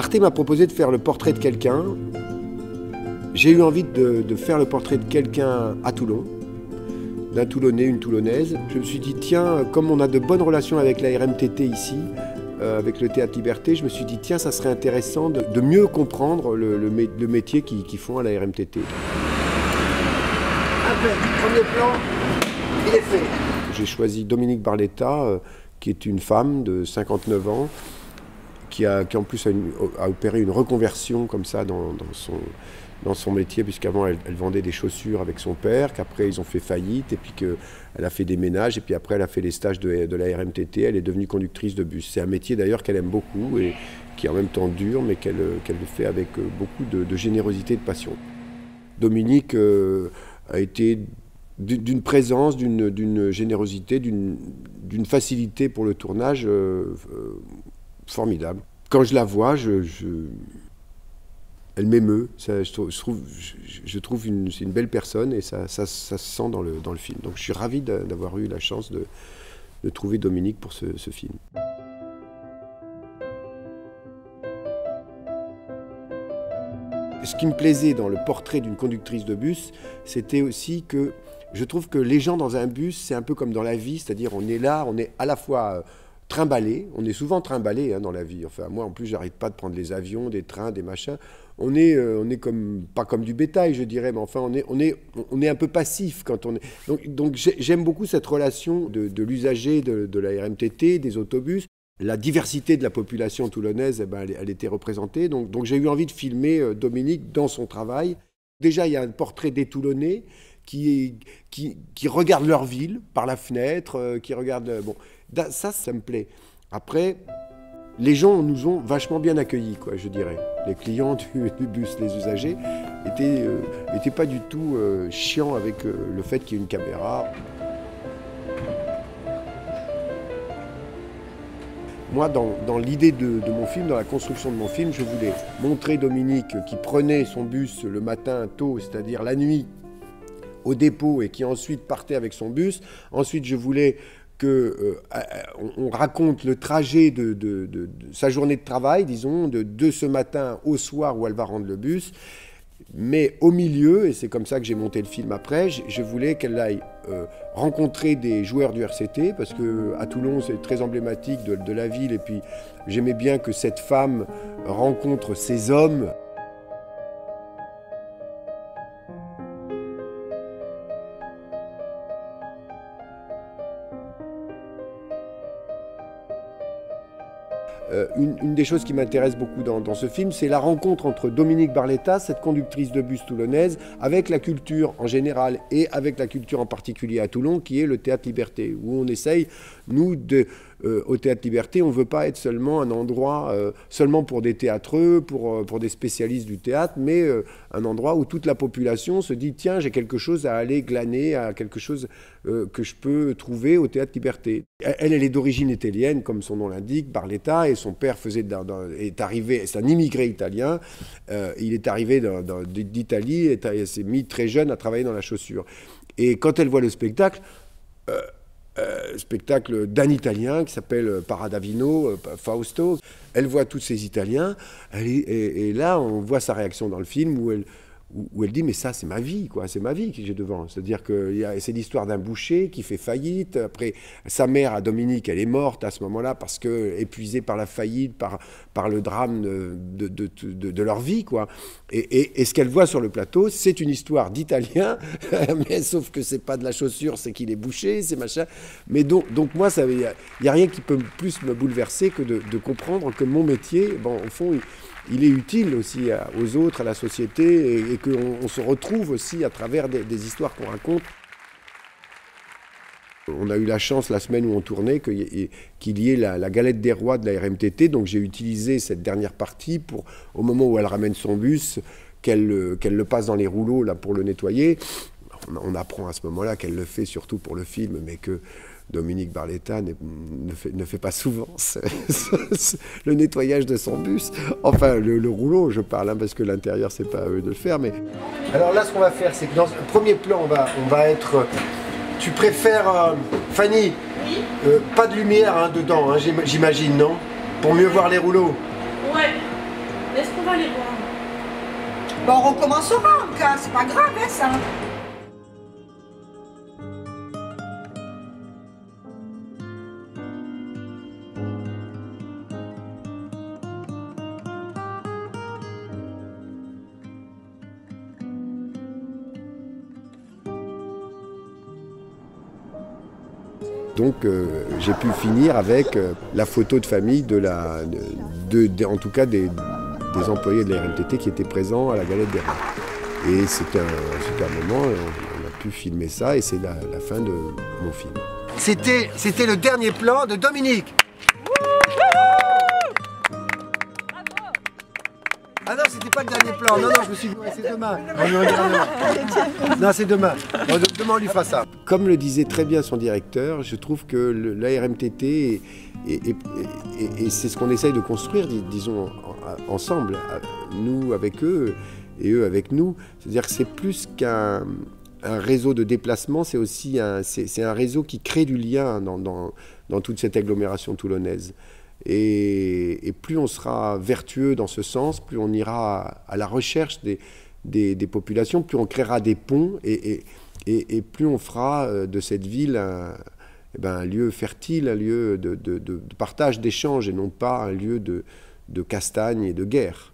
Arte m'a proposé de faire le portrait de quelqu'un. J'ai eu envie de faire le portrait de quelqu'un à Toulon, d'un Toulonnais, une Toulonnaise. Je me suis dit, tiens, comme on a de bonnes relations avec la RMTT ici, avec le Théâtre Liberté, je me suis dit, tiens, ça serait intéressant de mieux comprendre le métier qu'ils font à la RMTT. Premier plan, il est fait. J'ai choisi Dominique Barletta, qui est une femme de 59 ans, qui en plus a opéré une reconversion comme ça dans son métier, puisqu'avant elle vendait des chaussures avec son père, qu'après ils ont fait faillite, et puis qu'elle a fait des ménages, et puis après elle a fait les stages de la RMTT, elle est devenue conductrice de bus. C'est un métier d'ailleurs qu'elle aime beaucoup, et qui est en même temps dur, mais qu'elle fait avec beaucoup de générosité et de passion. Dominique a été d'une présence, d'une générosité, d'une facilité pour le tournage formidable. Quand je la vois, elle m'émeut. Je trouve c'est une belle personne et ça se sent dans le film. Donc je suis ravi d'avoir eu la chance de trouver Dominique pour ce film. Ce qui me plaisait dans le portrait d'une conductrice de bus, c'était aussi que je trouve que les gens dans un bus, c'est un peu comme dans la vie, c'est-à-dire on est là, on est à la fois trimballé, on est souvent trimballé dans la vie. Enfin, moi, en plus, j'arrête pas de prendre les avions, des trains, des machins. On est comme, pas comme du bétail, je dirais, mais enfin, on est un peu passif quand on est. Donc j'aime beaucoup cette relation de l'usager de la RMTT, des autobus. La diversité de la population toulonnaise, elle était représentée. Donc j'ai eu envie de filmer Dominique dans son travail. Déjà, il y a un portrait des Toulonnais qui regardent leur ville par la fenêtre, qui regardent... Bon, ça me plaît. Après, les gens nous ont vachement bien accueillis, quoi, je dirais. Les clients du bus, les usagers, étaient pas du tout chiants avec le fait qu'il y ait une caméra. Moi, dans l'idée de mon film, dans la construction de mon film, je voulais montrer Dominique qui prenait son bus le matin tôt, c'est-à-dire la nuit, au dépôt, et qui ensuite partait avec son bus. Ensuite, je voulais qu'on raconte le trajet de sa journée de travail, disons, de ce matin au soir où elle va rendre le bus. Mais au milieu, et c'est comme ça que j'ai monté le film après, je voulais qu'elle aille rencontrer des joueurs du RCT, parce qu'à Toulon, c'est très emblématique de la ville, et puis j'aimais bien que cette femme rencontre ces hommes. Une des choses qui m'intéresse beaucoup dans ce film, c'est la rencontre entre Dominique Barletta, cette conductrice de bus toulonnaise, avec la culture en général et avec la culture en particulier à Toulon, qui est le Théâtre Liberté, où on essaye, nous, au Théâtre Liberté, on ne veut pas être seulement un endroit seulement pour des théâtreux, pour des spécialistes du théâtre, mais un endroit où toute la population se dit « Tiens, j'ai quelque chose à aller glaner, à quelque chose que je peux trouver au Théâtre Liberté ». Elle est d'origine italienne, comme son nom l'indique, Barletta, et son père est arrivé, c'est un immigré italien, il est arrivé d'Italie et s'est mis très jeune à travailler dans la chaussure. Et quand elle voit le spectacle d'un Italien qui s'appelle Paradavino, Fausto. Elle voit tous ces Italiens, et là on voit sa réaction dans le film où elle dit « mais ça c'est ma vie, quoi, c'est ma vie que j'ai devant ». C'est-à-dire que c'est l'histoire d'un boucher qui fait faillite. Après, sa mère, à Dominique, elle est morte à ce moment-là parce que épuisée par la faillite, par le drame de leur vie, quoi. Et ce qu'elle voit sur le plateau, c'est une histoire d'Italien, mais sauf que c'est pas de la chaussure, c'est qu'il est bouché, c'est machin. Mais donc moi, il n'y a rien qui peut plus me bouleverser que de comprendre que mon métier, bon, au fond, il est utile aussi aux autres, à la société, et qu'on se retrouve aussi à travers des histoires qu'on raconte. On a eu la chance, la semaine où on tournait, qu'il y ait la galette des rois de la RMTT, donc j'ai utilisé cette dernière partie pour, au moment où elle ramène son bus, qu'elle le passe dans les rouleaux là, pour le nettoyer. On apprend à ce moment-là qu'elle le fait surtout pour le film, mais que Dominique Barletta ne fait pas souvent le nettoyage de son bus. Enfin, le rouleau, je parle, hein, parce que l'intérieur, c'est pas à eux de le faire. Mais... Alors là, ce qu'on va faire, c'est que dans le premier plan, on va être... Tu préfères, Fanny, oui, pas de lumière dedans, hein, j'imagine, non? Pour mieux voir les rouleaux. Ouais. Est-ce qu'on va les voir? Bon, on recommencera en cas, c'est pas grave, hein, ça. Donc j'ai pu finir avec la photo de famille en tout cas des employés de la RMTT qui étaient présents à la galette des Rois. Et c'était un moment, on a pu filmer ça et c'est la fin de mon film. C'était le dernier plan de Dominique. Ah non, c'était pas le dernier plan. Non, je me suis dit, ouais, c'est demain. Non, c'est demain. Bon, demain, on lui fera ça. Comme le disait très bien son directeur, je trouve que la RMTT, et c'est ce qu'on essaye de construire, disons, ensemble, nous avec eux et eux avec nous. C'est-à-dire que c'est plus qu'un réseau de déplacement, c'est aussi un réseau qui crée du lien dans toute cette agglomération toulonnaise. Et plus on sera vertueux dans ce sens, plus on ira à la recherche des populations, plus on créera des ponts et plus on fera de cette ville un lieu fertile, un lieu de partage, d'échange et non pas un lieu de castagne et de guerre.